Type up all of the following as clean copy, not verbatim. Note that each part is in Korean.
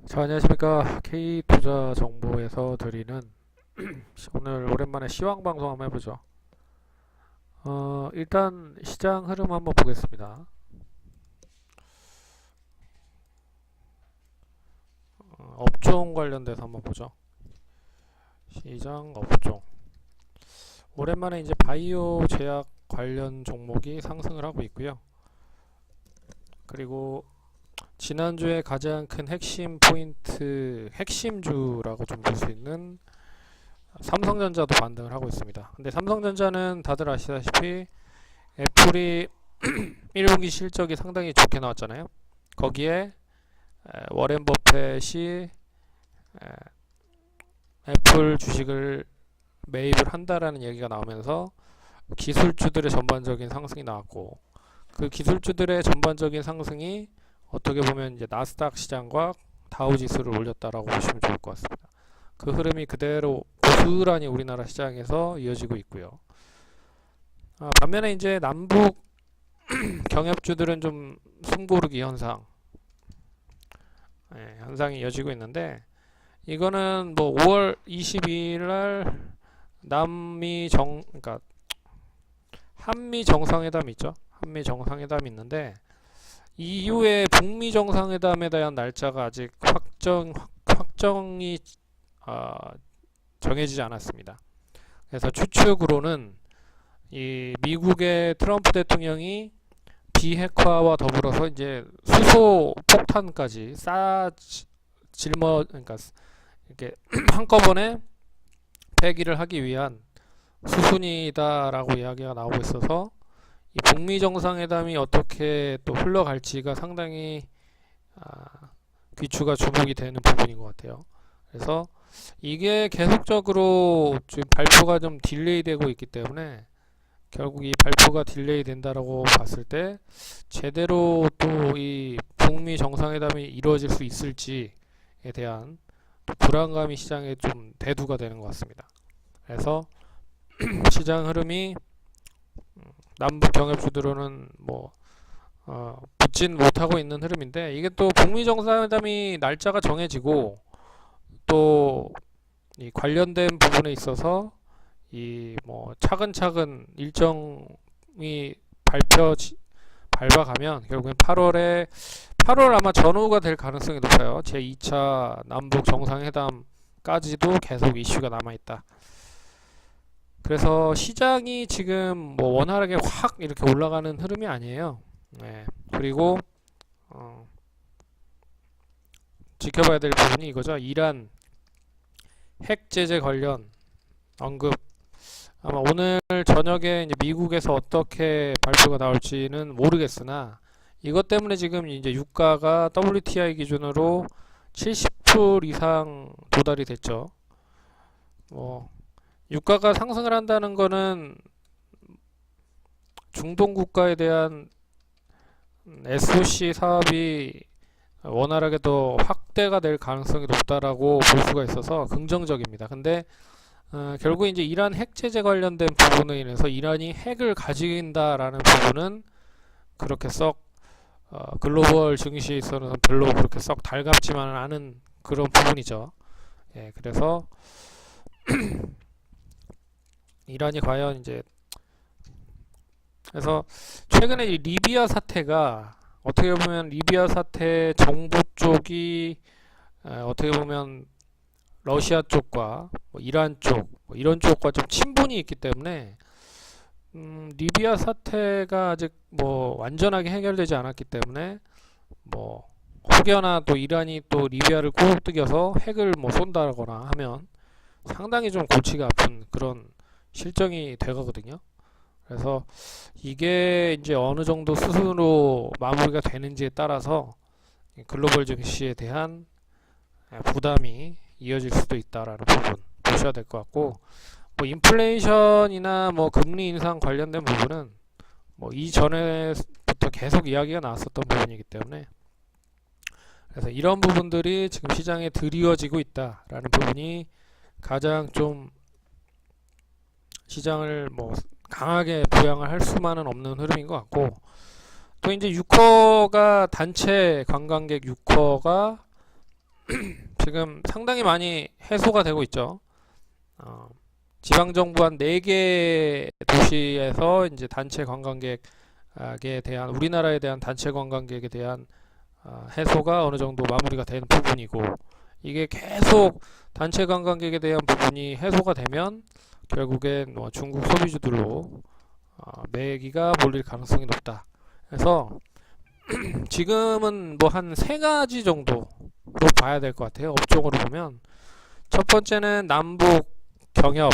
자, 안녕하십니까. K투자정보에서 드리는 오늘 오랜만에 시황 방송 한번 해보죠. 일단 시장 흐름 한번 보겠습니다. 업종 관련돼서 한번 보죠. 시장 업종. 오랜만에 이제 바이오 제약 관련 종목이 상승을 하고 있고요. 그리고 지난주에 가장 큰 핵심 포인트, 핵심주라고 좀 볼 수 있는 삼성전자도 반등을 하고 있습니다. 근데 삼성전자는 다들 아시다시피 애플이 1분기 실적이 상당히 좋게 나왔잖아요. 거기에 워렌 버펫이 애플 주식을 매입을 한다라는 얘기가 나오면서 기술주들의 전반적인 상승이 나왔고, 그 기술주들의 전반적인 상승이 어떻게 보면 이제 나스닥 시장과 다우 지수를 올렸다라고 보시면 좋을 것 같습니다. 그 흐름이 그대로 고스란히 우리나라 시장에서 이어지고 있고요. 반면에 이제 남북 경협주들은 좀 숨고르기 현상이 이어지고 있는데, 이거는 뭐 5월 22일 날 그러니까 한미 정상회담 있죠. 한미 정상회담이 있는데, 이후에 북미 정상회담에 대한 날짜가 아직 확정이 정해지지 않았습니다. 그래서 추측으로는 이 미국의 트럼프 대통령이 비핵화와 더불어서 이제 수소 폭탄까지 그러니까 이렇게 한꺼번에 폐기를 하기 위한 수순이다라고 이야기가 나오고 있어서, 이 북미 정상회담이 어떻게 또 흘러갈지가 상당히 귀추가 주목이 되는 부분인 것 같아요. 그래서 이게 계속적으로 지금 발표가 좀 딜레이 되고 있기 때문에, 결국 이 발표가 딜레이 된다라고 봤을 때 제대로 또 이 북미 정상회담이 이루어질 수 있을지에 대한 불안감이 시장에 좀 대두가 되는 것 같습니다. 그래서 시장 흐름이 남북 경협주들로는 붙진 못하고 있는 흐름인데, 이게 또 북미 정상회담이 날짜가 정해지고 또 이 관련된 부분에 있어서 이 차근차근 일정이 밟아가면 결국엔 8월 아마 전후가 될 가능성이 높아요. 제2차 남북 정상회담까지도 계속 이슈가 남아있다. 그래서 시장이 지금 원활하게 확 이렇게 올라가는 흐름이 아니에요. 네. 그리고 지켜봐야 될 부분이 이거죠. 이란 핵 제재 관련 언급. 아마 오늘 저녁에 이제 미국에서 어떻게 발표가 나올지는 모르겠으나, 이것 때문에 지금 이제 유가가 WTI 기준으로 70불 이상 도달이 됐죠. 유가가 상승을 한다는 거는 중동 국가에 대한 SOC 사업이 원활하게 더 확대가 될 가능성이 높다라고 볼 수가 있어서 긍정적입니다. 근데 결국 이제 이란 핵 제재 관련된 부분에 인해서 이란이 핵을 가진다라는 부분은 그렇게 썩 글로벌 증시에 있어서는 별로 그렇게 썩 달갑지만은 않은 그런 부분이죠. 예, 그래서 이란이 과연 이제, 그래서 최근에 이 리비아 사태가 어떻게 보면 리비아 사태 정부 쪽이 어떻게 보면 러시아 쪽과 이란 쪽 이런 쪽과 좀 친분이 있기 때문에, 리비아 사태가 아직 완전하게 해결되지 않았기 때문에 혹여나 또 이란이 또 리비아를 꼬드겨서 핵을 쏜다거나 하면 상당히 좀 골치가 아픈 그런 실정이 되거든요. 그래서 이게 이제 어느 정도 수순으로 마무리가 되는지에 따라서 글로벌 증시에 대한 부담이 이어질 수도 있다라는 부분 보셔야 될 것 같고, 인플레이션이나 금리 인상 관련된 부분은 이전에부터 계속 이야기가 나왔었던 부분이기 때문에, 그래서 이런 부분들이 지금 시장에 드리워지고 있다라는 부분이 가장 좀 시장을 강하게 부양을 할 수만은 없는 흐름인 것 같고, 또 이제 유커가 단체 관광객 유커가 지금 상당히 많이 해소가 되고 있죠. 지방정부 한 4개 도시에서 이제 단체 관광객에 대한 우리나라에 대한 단체 관광객에 대한 해소가 어느 정도 마무리가 된 부분이고, 이게 계속 단체 관광객에 대한 부분이 해소가 되면 결국엔 뭐 중국 소비주들로 매기가 몰릴 가능성이 높다. 그래서 지금은 뭐 한 3가지 정도로 봐야 될 것 같아요. 업종으로 보면 첫 번째는 남북 경협,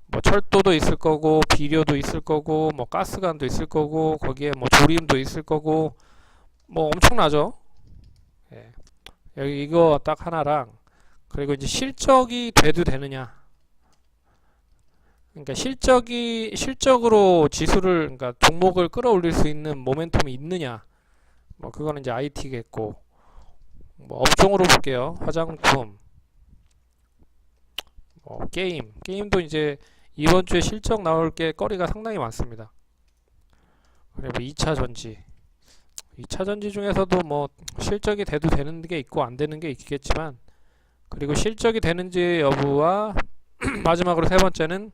뭐 철도도 있을 거고 비료도 있을 거고 뭐 가스관도 있을 거고 거기에 뭐 조림도 있을 거고 뭐 엄청나죠. 예. 여기 이거 딱 하나랑, 그리고 이제 실적이 돼도 되느냐. 그러니까 실적으로 지수를, 그러니까 종목을 끌어올릴 수 있는 모멘텀이 있느냐. 뭐 그거는 이제 IT겠고, 뭐 업종으로 볼게요. 화장품, 뭐 게임도 이제 이번 주에 실적 나올 게 거리가 상당히 많습니다. 그리고 2차 전지 중에서도 뭐 실적이 돼도 되는 게 있고 안 되는 게 있겠지만, 그리고 실적이 되는지 여부와 마지막으로 세 번째는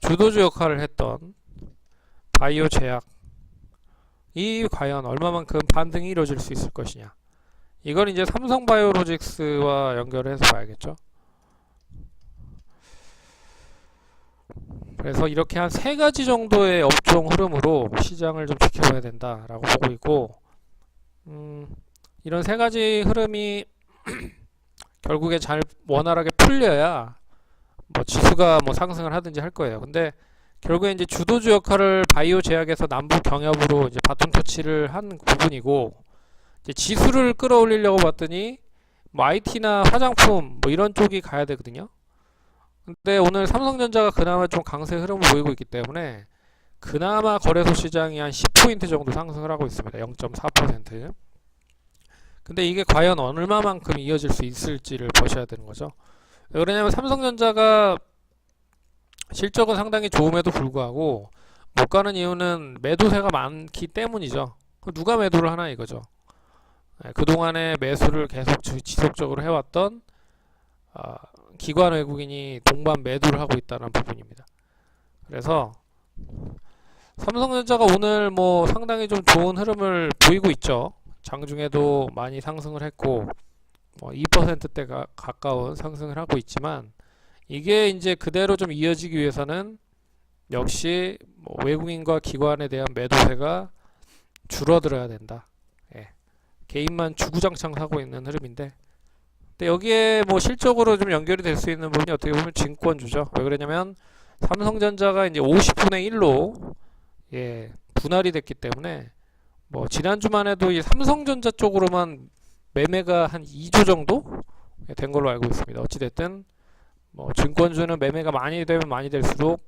주도주 역할을 했던 바이오 제약, 이 과연 얼마만큼 반등이 이루어질 수 있을 것이냐. 이걸 이제 삼성바이오로직스와 연결해서 봐야겠죠. 그래서 이렇게 한 3가지 정도의 업종 흐름으로 시장을 좀 지켜봐야 된다라고 보고 있고, 이런 3가지 흐름이 결국에 잘 원활하게 풀려야 뭐 지수가 뭐 상승을 하든지 할 거예요. 근데 결국에 이제 주도주 역할을 바이오 제약에서 남북 경협으로 이제 바톤 터치를 한 부분이고, 이제 지수를 끌어올리려고 봤더니 뭐 IT나 화장품 뭐 이런 쪽이 가야 되거든요. 근데 오늘 삼성전자가 그나마 좀 강세 흐름을 보이고 있기 때문에 그나마 거래소 시장이 한 10포인트 정도 상승을 하고 있습니다. 0.4%. 근데 이게 과연 얼마만큼 이어질 수 있을지를 보셔야 되는 거죠. 왜 그러냐면 삼성전자가 실적은 상당히 좋음에도 불구하고 못 가는 이유는 매도세가 많기 때문이죠. 누가 매도를 하나 이거죠. 그동안에 매수를 계속 지속적으로 해왔던 기관 외국인이 동반 매도를 하고 있다는 부분입니다. 그래서 삼성전자가 오늘 뭐 상당히 좀 좋은 흐름을 보이고 있죠. 장중에도 많이 상승을 했고 뭐 2%대가 가까운 상승을 하고 있지만, 이게 이제 그대로 좀 이어지기 위해서는 역시 뭐 외국인과 기관에 대한 매도세가 줄어들어야 된다. 예. 개인만 주구장창 사고 있는 흐름인데, 근데 여기에 뭐 실적으로 좀 연결이 될 수 있는 부분이 어떻게 보면 증권주죠. 왜 그러냐면 삼성전자가 이제 50분의 1로 분할이 됐기 때문에 뭐 지난주만 해도 이 삼성전자 쪽으로만 매매가 한 2조 정도 된 걸로 알고 있습니다. 어찌됐든 뭐 증권주는 매매가 많이 되면 많이 될수록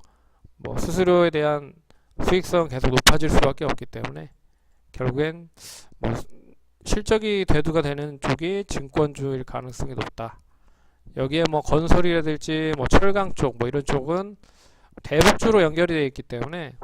뭐 수수료에 대한 수익성은 계속 높아질 수밖에 없기 때문에 결국엔 뭐 실적이 대두가 되는 쪽이 증권주일 가능성이 높다. 여기에 뭐 건설이라든지 뭐 철강 쪽 뭐 이런 쪽은 대북주로 연결이 되어 있기 때문에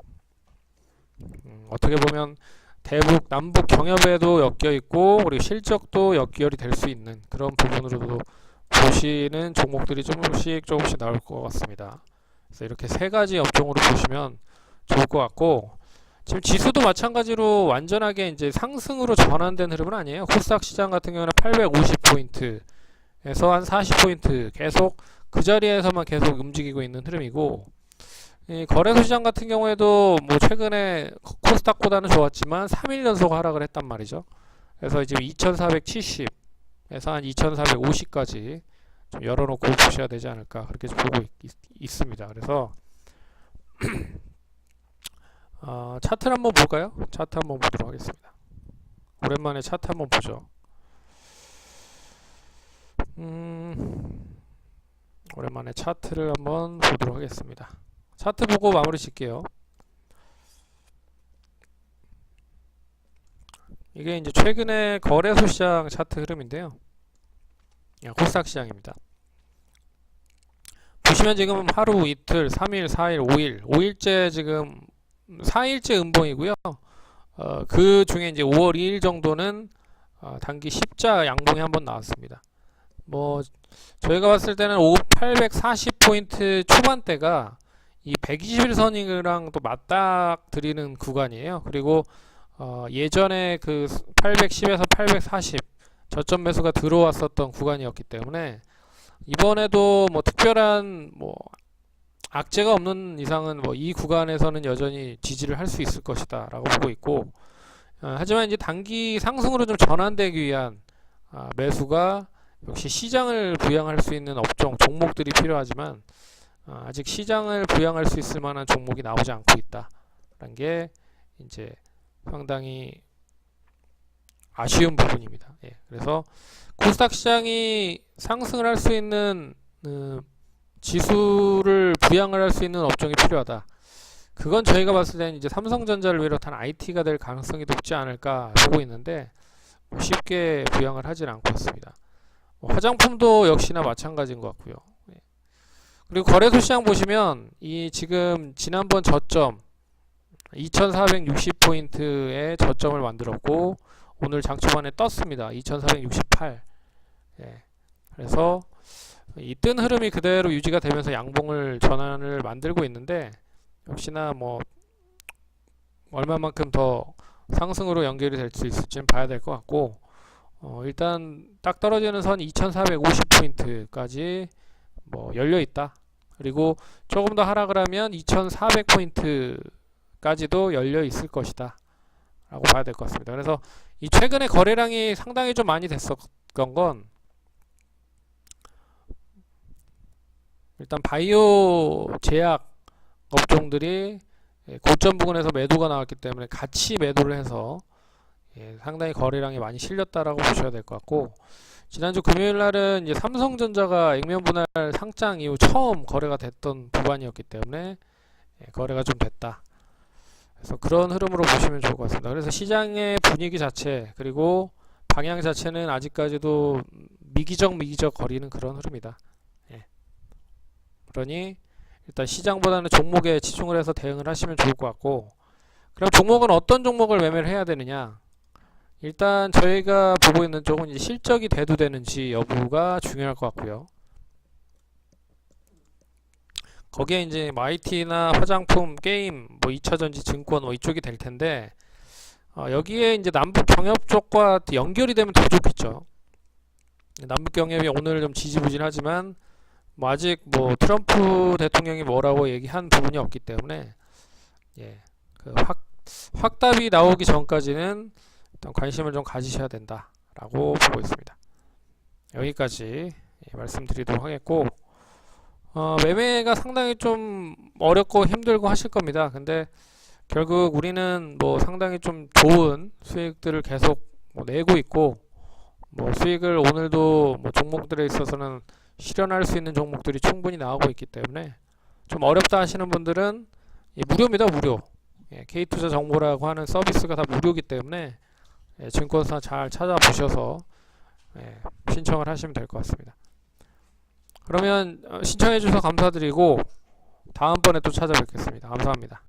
어떻게 보면 대북 남북 경협에도 엮여 있고 그리고 실적도 연결이 될 수 있는 그런 부분으로도 보시는 종목들이 조금씩 나올 것 같습니다. 그래서 이렇게 3가지 업종으로 보시면 좋을 것 같고, 지금 지수도 마찬가지로 완전하게 이제 상승으로 전환된 흐름은 아니에요. 코스닥 시장 같은 경우는 850포인트에서 한 40포인트 계속 그 자리에서만 계속 움직이고 있는 흐름이고, 이 거래소 시장 같은 경우에도 뭐 최근에 코스닥보다는 좋았지만 3일 연속 하락을 했단 말이죠. 그래서 지금 2470에서 한 2450까지 좀 열어놓고 보셔야 되지 않을까 그렇게 보고 있습니다. 그래서 차트를 한번 볼까요? 차트 한번 보도록 하겠습니다. 오랜만에 차트 한번 보죠. 오랜만에 차트를 한번 보도록 하겠습니다. 차트 보고 마무리 짓게요. 이게 이제 최근에 거래소 시장 차트 흐름인데요. 코스닥 시장입니다. 보시면 지금 하루, 이틀, 3일, 4일, 5일, 5일째 지금 4일째 음봉이고요. 그 중에 이제 5월 2일 정도는 단기 십자 양봉이 한번 나왔습니다. 뭐 저희가 봤을 때는 840포인트 초반대가 이 121선이랑 또 맞닥뜨리는 구간이에요. 그리고 예전에 그 810에서 840 저점 매수가 들어왔었던 구간이었기 때문에 이번에도 뭐 특별한 뭐 악재가 없는 이상은 뭐 이 구간에서는 여전히 지지를 할 수 있을 것이다 라고 보고 있고, 하지만 이제 단기 상승으로 좀 전환되기 위한 매수가 역시 시장을 부양할 수 있는 업종 종목들이 필요하지만 아직 시장을 부양할 수 있을 만한 종목이 나오지 않고 있다라는 게 이제 상당히 아쉬운 부분입니다. 예, 그래서 코스닥 시장이 상승을 할 수 있는 지수를 부양을 할 수 있는 업종이 필요하다. 그건 저희가 봤을 때는 이제 삼성전자를 비롯한 IT가 될 가능성이 높지 않을까 보고 있는데 뭐 쉽게 부양을 하진 않고 있습니다. 화장품도 역시나 마찬가지인 것 같고요. 예. 그리고 거래소 시장 보시면 이 지금 지난번 저점 2460포인트의 저점을 만들었고 오늘 장 초반에 떴습니다. 2468. 예. 그래서 이 뜬 흐름이 그대로 유지가 되면서 양봉을 전환을 만들고 있는데 역시나 뭐 얼마만큼 더 상승으로 연결이 될 수 있을지는 봐야 될 것 같고, 일단 딱 떨어지는 선 2450포인트까지 뭐 열려 있다. 그리고 조금 더 하락을 하면 2400포인트까지도 열려 있을 것이다 라고 봐야 될 것 같습니다. 그래서 이 최근에 거래량이 상당히 좀 많이 됐었던 건 일단 바이오 제약 업종들이 고점 부근에서 매도가 나왔기 때문에 같이 매도를 해서 상당히 거래량이 많이 실렸다라고 보셔야 될 것 같고, 지난주 금요일 날은 이제 삼성전자가 액면 분할 상장 이후 처음 거래가 됐던 구간이었기 때문에 거래가 좀 됐다. 그래서 그런 흐름으로 보시면 좋을 것 같습니다. 그래서 시장의 분위기 자체 그리고 방향 자체는 아직까지도 미기적 거리는 그런 흐름이다. 그러니 일단 시장보다는 종목에 치중을 해서 대응을 하시면 좋을 것 같고, 그럼 종목은 어떤 종목을 매매를 해야 되느냐? 일단 저희가 보고 있는 쪽은 이제 실적이 대두되는지 여부가 중요할 것 같고요. 거기에 이제 IT나 화장품, 게임, 뭐 2차전지, 증권 뭐 이쪽이 될 텐데, 여기에 이제 남북 경협 쪽과 연결이 되면 더 좋겠죠. 남북 경협이 오늘 좀 지지부진하지만 뭐 아직 뭐 트럼프 대통령이 뭐라고 얘기한 부분이 없기 때문에 그 확답이 나오기 전까지는 일단 관심을 좀 가지셔야 된다라고 보고 있습니다. 여기까지 말씀드리도록 하겠고, 매매가 상당히 좀 어렵고 힘들고 하실 겁니다. 근데 결국 우리는 뭐 상당히 좀 좋은 수익들을 계속 뭐 내고 있고, 뭐 수익을 오늘도 뭐 종목들에 있어서는 실현할 수 있는 종목들이 충분히 나오고 있기 때문에 좀 어렵다 하시는 분들은 무료입니다. 무료. K투자 정보라고 하는 서비스가 다 무료이기 때문에 증권사 잘 찾아보셔서 신청을 하시면 될 것 같습니다. 그러면 신청해 주셔서 감사드리고 다음번에 또 찾아뵙겠습니다. 감사합니다.